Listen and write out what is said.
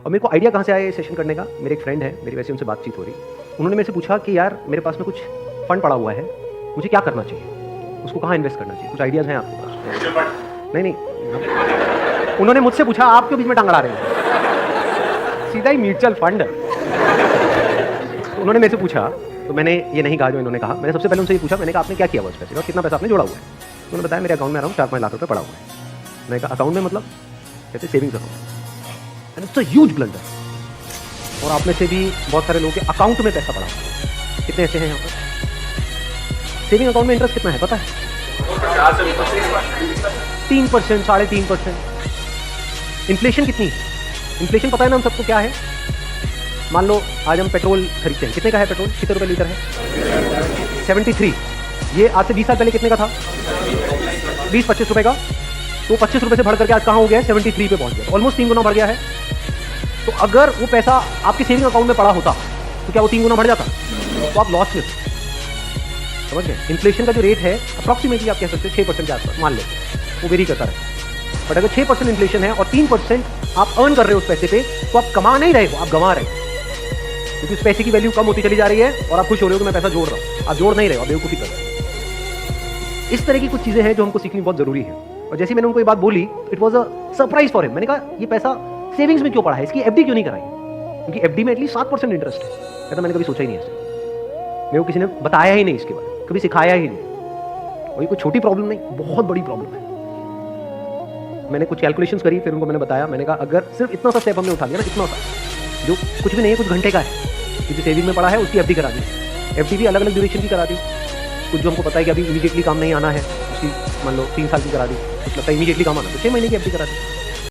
और मेरे को आइडिया कहाँ से आया ये सेशन करने का, मेरे एक फ्रेंड है, मेरी वैसे उनसे बातचीत हो रही, उन्होंने मेरे से पूछा कि यार मेरे पास में कुछ फंड पड़ा हुआ है, मुझे क्या करना चाहिए, उसको कहाँ इन्वेस्ट करना चाहिए, कुछ आइडियाज़ हैं आपके पास? नहीं, उन्होंने मुझसे पूछा, आप क्यों बीच में टांग अड़ा रहे हैं, सीधा ही म्यूचुअल फंड। उन्होंने मेरे से पूछा, तो मैंने ये नहीं कहा जो इन्होंने कहा, मैंने सबसे पहले उनसे ये पूछा, मैंने कहा आपने क्या किया हुआ उस पैसे और कितना पैसा आपने जोड़ा हुआ है। उन्होंने बताया मेरे अकाउंट में अराउंड 4-5 लाख रुपए पड़ा हुआ है। मैंने कहा अकाउंट में मतलब, कहते savings account, and it's a huge blunder. और आप में से भी बहुत सारे लोगों के अकाउंट में पैसा पड़ा हुआ है, कितने ऐसे हैं यहाँ पर? सेविंग अकाउंट में इंटरेस्ट कितना है पता है? 3%, 3.5%। इन्फ्लेशन कितनी है? इन्फ्लेशन पता है ना हम सबको क्या है? मान लो आज हम पेट्रोल खरीदते हैं, कितने का है पेट्रोल, कितने रुपए लीटर है? 73। ये आज से 20 साल पहले कितने का था? 20-25 रुपए का। तो 25 रुपए से बढ़ करके आज कहाँ हो गया है? 73 पे पहुंच गया, ऑलमोस्ट 3 गुना बढ़ गया है। तो अगर वो पैसा आपके सेविंग अकाउंट में पड़ा होता तो क्या वो 3 गुना बढ़ जाता? तो आप लॉस में, समझ गए? इन्फ्लेशन का जो रेट है अप्रॉक्सीमेटली आप कह सकते हैं 6% के आसपास, मान लेते, वो वेरी करता है। बट अगर 6% इन्फ्लेशन है और 3% आप अर्न कर रहे हो उस पैसे पे, तो आप कमा नहीं रहे हो, आप गंवा रहे हो, क्योंकि उस पैसे की वैल्यू कम होती चली जा रही है और आप खुश हो रहे हो कि मैं पैसा जोड़ रहा हूँ। आप जोड़ नहीं रहे हो, आप बेवकूफ़ी कर रहे हो। इस तरह की कुछ चीज़ें हैं जो हमको सीखनी बहुत ज़रूरी है। और जैसे मैंने उनको ये बात बोली, it was a surprise for him. मैंने कहा ये पैसा सेविंग्स में क्यों पड़ा है, इसकी एफडी क्यों नहीं कराई? क्योंकि एफडी में एटलीस्ट 7% इंटरेस्ट है। कहता मैंने कभी सोचा ही नहीं ऐसे, मेरे को किसी ने बताया ही नहीं इसके बारे में, कभी सिखाया ही नहीं। और ये कोई छोटी प्रॉब्लम नहीं, बहुत बड़ी प्रॉब्लम है। मैंने कुछ कैलकुलेशंस करी, फिर उनको मैंने बताया, मैंने कहा अगर सिर्फ इतना सा स्टेप हमने उठा लिया ना, इतना सा जो कुछ भी नहीं है, कुछ घंटे का है, क्योंकि सेविंग में पड़ा है उसकी एफडी करा दी, एफडी भी अलग अलग ड्यूरेशन की करा दी। कुछ जो हमको पता है कि अभी इमीडिएटली काम नहीं आना है, उसकी मान लो 3 साल की करा दी, कुछ लगता है इमीडिएटली काम आना, तो 6 महीने की एफडी करा दी।